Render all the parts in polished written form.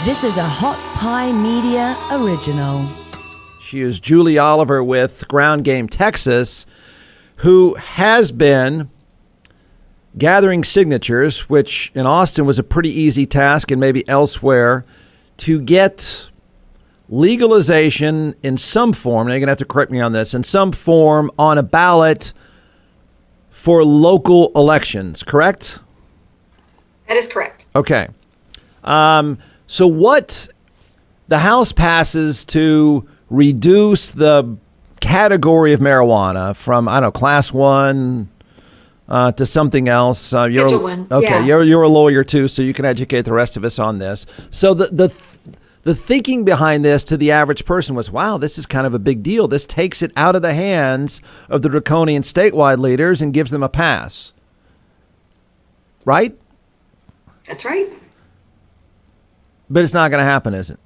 This is a Hot Pie Media original. She is Julie Oliver with Ground Game Texas, who has been gathering signatures, which in Austin was a pretty easy task and maybe elsewhere, to get legalization in some form, now you're going to have to correct me on this, in some form on a ballot for local elections, correct? That is correct. Okay. So what the House passes to reduce the category of marijuana from, I don't know, class 1 to something else. Schedule 1. Okay, yeah. you're a lawyer too, so you can educate the rest of us on this. So the thinking behind this to the average person was, wow, this is kind of a big deal. This takes it out of the hands of the draconian statewide leaders and gives them a pass. Right? That's right. But it's not going to happen, is it?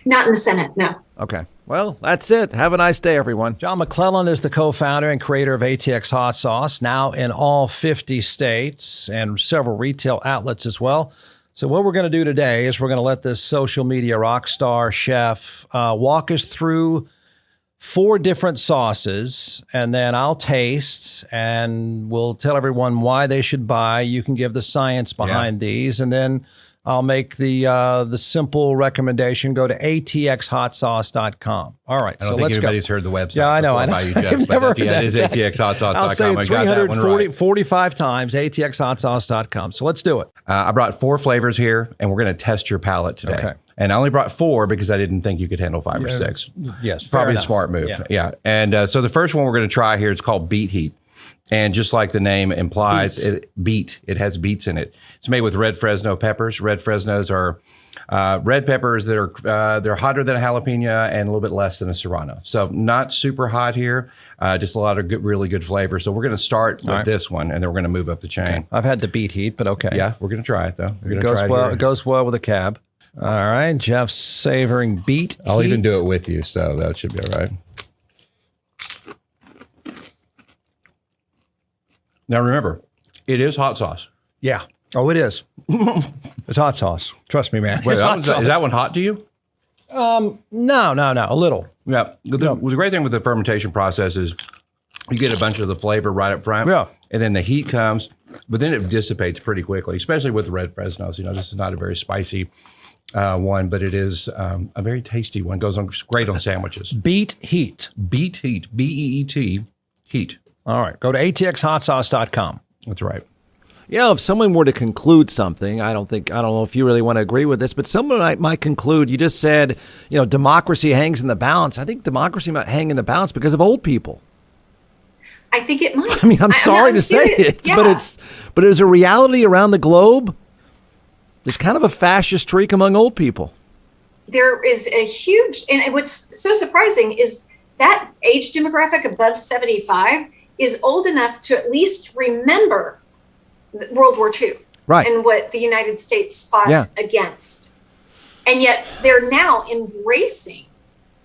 Not in the Senate, no. Okay. Well, that's it. Have a nice day, everyone. John McClellan is the co-founder and creator of ATX Hot Sauce, now in all 50 states and several retail outlets as well. So what we're going to do today is we're going to let this social media rock star chef walk us through 4 different sauces, and then I'll taste and we'll tell everyone why they should buy. You can give the science behind these, and then I'll make the simple recommendation. Go to atxhotsauce.com. All right, I don't think anybody's heard the website. Yeah, I know. By you, Jeff, I've never heard it is that. atxhotsauce.com. I'll say I got that one right. 345 times, atxhotsauce.com. So let's do it. I brought 4 flavors here, and we're going to test your palate today. Okay. And I only brought 4 because I didn't think you could handle 5 or 6. Yes, Probably a smart move. Yeah. And so the first one we're going to try here is called Beet Heat. And just like the name implies, it has beets in it. It's made with red Fresno peppers. Red Fresnos are red peppers that are they're hotter than a jalapeno and a little bit less than a serrano. So not super hot here, just a lot of good, really good flavor. So we're going to start with this one, and then we're going to move up the chain. Okay. I've had the Beet Heat, but okay. Yeah, we're going to try it though. It goes well with a cab. All right, Jeff's savoring Beet I'll Heat. even do it with you, so that should be all right. Now remember, it is hot sauce. Yeah. Oh, it is. It's hot sauce. Trust me, man. Wait, It's hot is sauce. that one hot to you? No, a little. Yeah. The great thing with the fermentation process is you get a bunch of the flavor right up front. Yeah. And then the heat comes, but then it dissipates pretty quickly, especially with the red Fresnos. You know, this is not a very spicy one, but it is a very tasty one. Goes on great on sandwiches. Beet Heat. Beet Heat. B-E-E-T. Heat. All right. Go to atxhotsauce.com. That's right. Yeah, if someone were to conclude something, I don't know if you really want to agree with this, but someone might conclude, you just said, democracy hangs in the balance. I think democracy might hang in the balance because of old people. I think it might. I mean, I'm sorry to say it, but it's a reality around the globe. There's kind of a fascist streak among old people. There is a huge, and what's so surprising is that age demographic above 75 is old enough to at least remember World War II, right, and what the United States fought against. And yet they're now embracing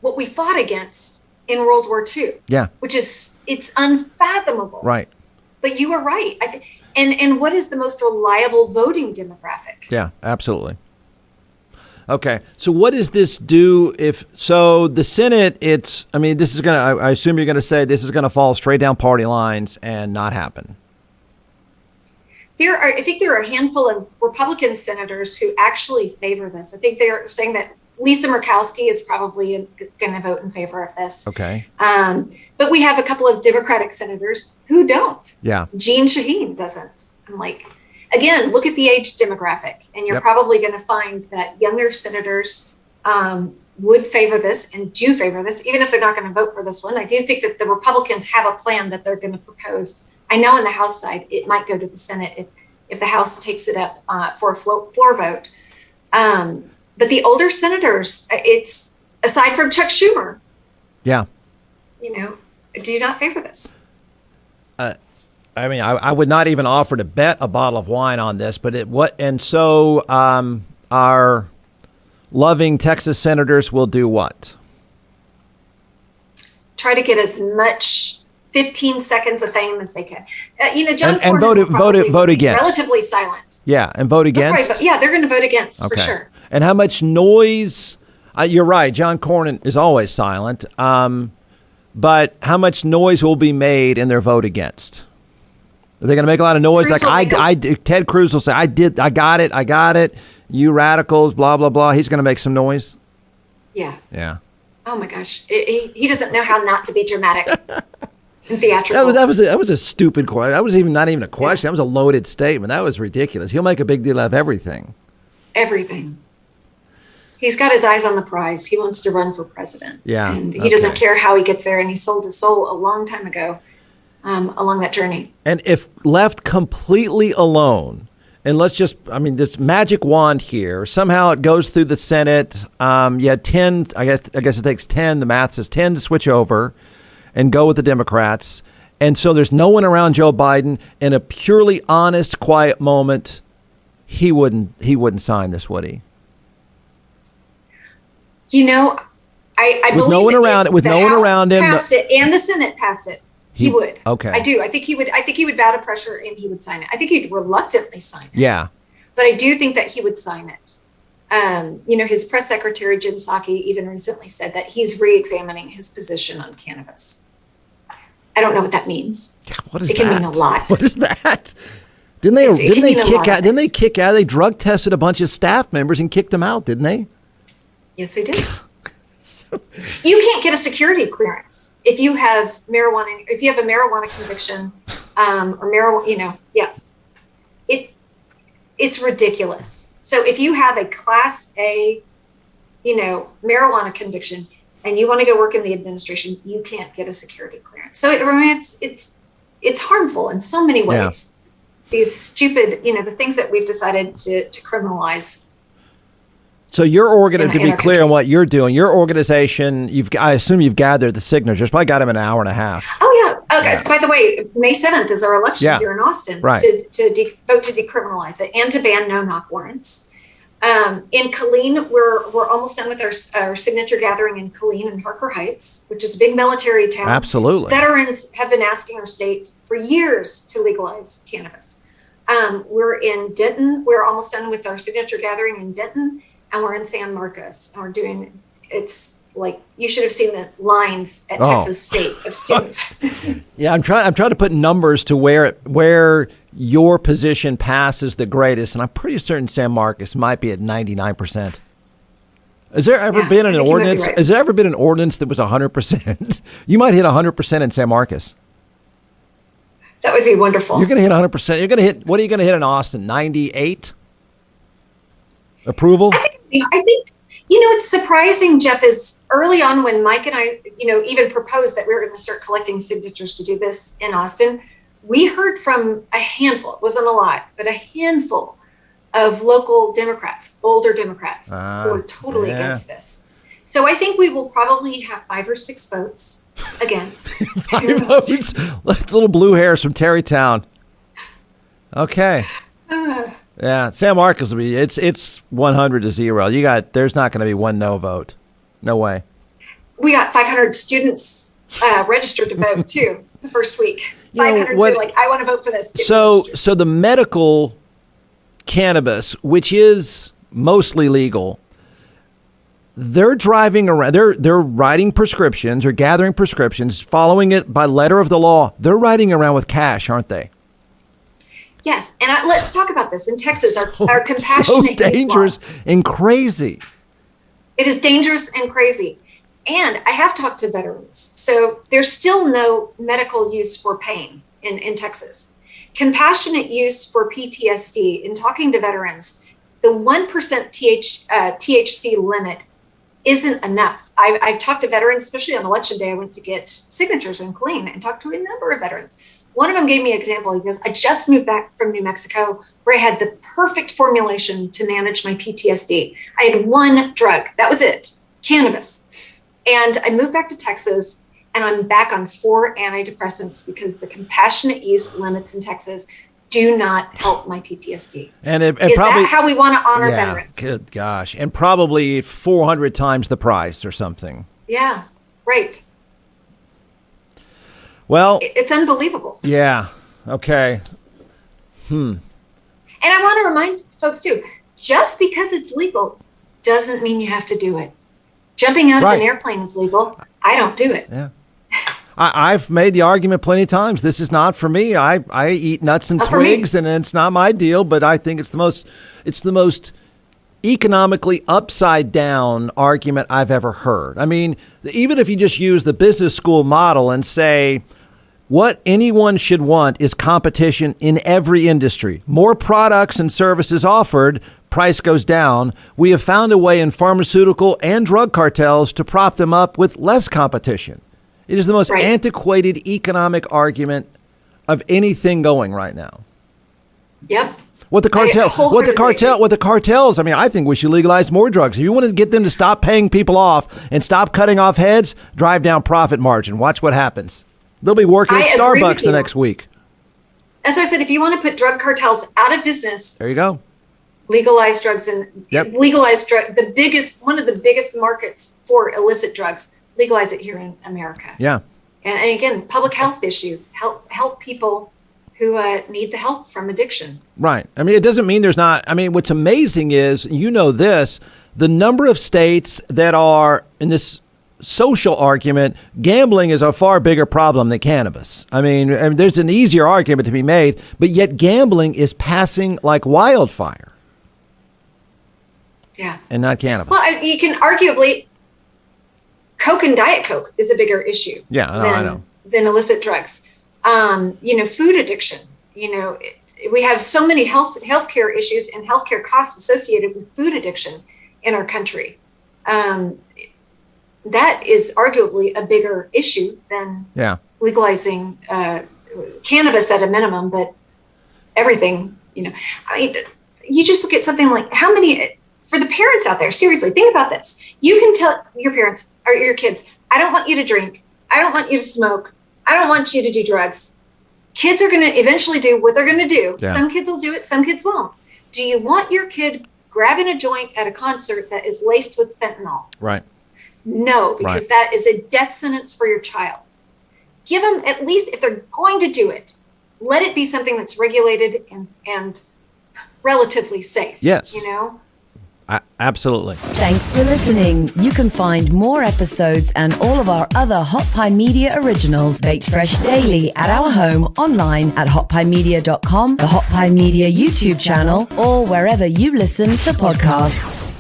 what we fought against in World War II. Yeah. Which is, it's unfathomable. Right. But you are right. And what is the most reliable voting demographic? Yeah, absolutely. Okay, so what does this do so the Senate, this is going to, I assume you're going to say this is going to fall straight down party lines and not happen. I think there are a handful of Republican senators who actually favor this. I think they're saying that Lisa Murkowski is probably going to vote in favor of this. Okay. But we have a couple of Democratic senators who don't. Yeah. Jean Shaheen doesn't. I'm like, again, look at the age demographic, and you're probably going to find that younger senators would favor this and do favor this, even if they're not going to vote for this one. I do think that the Republicans have a plan that they're going to propose. I know on the House side, it might go to the Senate if the House takes it up for a floor vote. But the older senators, it's aside from Chuck Schumer. Yeah. Do not favor this. I would not even offer to bet a bottle of wine on this, but our loving Texas senators will do what? Try to get as much 15 seconds of fame as they can. John and Cornyn vote against. relatively silent. Yeah, and vote against. They're going to vote against for sure. And how much noise, you're right, John Cornyn is always silent, but how much noise will be made in their vote against? Are they going to make a lot of noise? Cruz Ted Cruz will say, I got it. You radicals, blah, blah, blah. He's going to make some noise. Yeah. Yeah. Oh my gosh. He doesn't know how not to be dramatic and theatrical. That was a stupid question. That was not even a question. That was a loaded statement. That was ridiculous. He'll make a big deal out of everything. Everything. He's got his eyes on the prize. He wants to run for president. Yeah. And he doesn't care how he gets there. And he sold his soul a long time ago along that journey. And if left completely alone, and this magic wand here, somehow it goes through the Senate. You had 10, I guess it takes 10, the math says 10 to switch over and go with the Democrats. And so there's no one around Joe Biden. In a purely honest, quiet moment, he wouldn't sign this, would he? I believe no one around it, with no one around him, passed it and the Senate passed it. He would. Okay. I do. I think he would bow to pressure and he would sign it. I think he'd reluctantly sign it. Yeah. But I do think that he would sign it. His press secretary, Jen Psaki, even recently said that he's re-examining his position on cannabis. I don't know what that means. What is it that? can mean a lot. What is that? Didn't they kick out? They drug tested a bunch of staff members and kicked them out, didn't they? Yes, they did. You can't get a security clearance if you have marijuana. If you have a marijuana conviction, or marijuana, it's ridiculous. So if you have a Class A, marijuana conviction, and you want to go work in the administration, you can't get a security clearance. So it's harmful in so many ways. Yeah. These stupid, the things that we've decided to criminalize. So to be clear on what you're doing, your organization, I assume you've gathered the signatures, probably got them in an hour and a half. Oh, yeah. Okay. Yeah. So, by the way, May 7th is our election here in Austin right. to vote to decriminalize it and to ban no-knock warrants. In Killeen, we're almost done with our signature gathering in Killeen and Harker Heights, which is a big military town. Absolutely. Veterans have been asking our state for years to legalize cannabis. We're in Denton. We're almost done with our signature gathering in Denton. And we're in San Marcos, and it's like, you should have seen the lines at Texas State of students. Yeah, I'm trying to put numbers to where your position passes the greatest, and I'm pretty certain San Marcos might be at 99%. Has there ever been an ordinance? Right. Has there ever been an ordinance that was 100%? You might hit 100% in San Marcos. That would be wonderful. You're going to hit 100%. You're going to hit. What are you going to hit in Austin? 98. Approval? I think, it's surprising, Jeff, is early on when Mike and I, even proposed that we were going to start collecting signatures to do this in Austin, we heard from a handful, it wasn't a lot, but a handful of local Democrats, older Democrats, who are totally against this. So I think we will probably have 5 or 6 votes against. 5 votes? Little blue hairs from Terrytown. Okay. Yeah, San Marcos will be. It's 100-0. There's not going to be one no vote. No way. We got 500 students registered to vote too the first week. 500 say I want to vote for this. So the medical cannabis, which is mostly legal, they're driving around. They're writing prescriptions or gathering prescriptions, following it by letter of the law. They're riding around with cash, aren't they? Yes, and let's talk about this. In Texas, our compassionate so dangerous use laws, and crazy. It is dangerous and crazy. And I have talked to veterans. So there's still no medical use for pain in Texas. Compassionate use for PTSD, in talking to veterans, the 1% THC limit isn't enough. I've talked to veterans, especially on election day. I went to get signatures in Killeen and talked to a number of veterans. One of them gave me an example. He goes, I just moved back from New Mexico where I had the perfect formulation to manage my PTSD. I had one drug. That was it, cannabis. And I moved back to Texas and I'm back on 4 antidepressants because the compassionate use limits in Texas do not help my PTSD. And is that how we want to honor veterans? Good gosh. And probably 400 times the price or something. Yeah, right. Well, it's unbelievable. Yeah. Okay. And I want to remind folks too, just because it's legal doesn't mean you have to do it. Jumping out of Right. an airplane is legal. I don't do it. Yeah. I've made the argument plenty of times. This is not for me. I eat nuts and Not for me. twigs, and it's not my deal. But I think it's the most economically upside down argument I've ever heard. I mean, even if you just use the business school model and say what anyone should want is competition in every industry, more products and services offered, price goes down. We have found a way in pharmaceutical and drug cartels to prop them up with less competition. It is the most Right. antiquated economic argument of anything going right now. Yep. What the wholeheartedly cartels, I mean, I think we should legalize more drugs. If you want to get them to stop paying people off and stop cutting off heads, drive down profit margin. Watch what happens. They'll be working at I agree Starbucks with the you. next week. As I said, if you want to put drug cartels out of business, There you go. legalize drugs and Yep. legalize one of the biggest markets for illicit drugs, legalize it here in America. Yeah. And again, public health issue, help people who need the help from addiction. Right. I mean, it doesn't mean there's not. I mean, what's amazing is, this, the number of states that are in this social argument, gambling is a far bigger problem than cannabis. I mean, there's an easier argument to be made, but yet gambling is passing like wildfire Yeah. and not cannabis. Well, you can arguably, Coke and Diet Coke is a bigger issue. Yeah, I know. Than illicit drugs. Food addiction. We have so many healthcare issues and healthcare costs associated with food addiction in our country. That is arguably a bigger issue than legalizing cannabis at a minimum, but everything. I mean, you just look at something like how many. For the parents out there, seriously, think about this. You can tell your parents or your kids, I don't want you to drink. I don't want you to smoke. I don't want you to do drugs. Kids are going to eventually do what they're going to do. Yeah. Some kids will do it. Some kids won't. Do you want your kid grabbing a joint at a concert that is laced with fentanyl? Right. No, because that is a death sentence for your child. Give them, at least if they're going to do it, let it be something that's regulated and relatively safe. Yes. Absolutely. Thanks for listening. You can find more episodes and all of our other Hot Pie Media originals baked fresh daily at our home online at hotpiemedia.com, the Hot Pie Media YouTube channel, or wherever you listen to podcasts.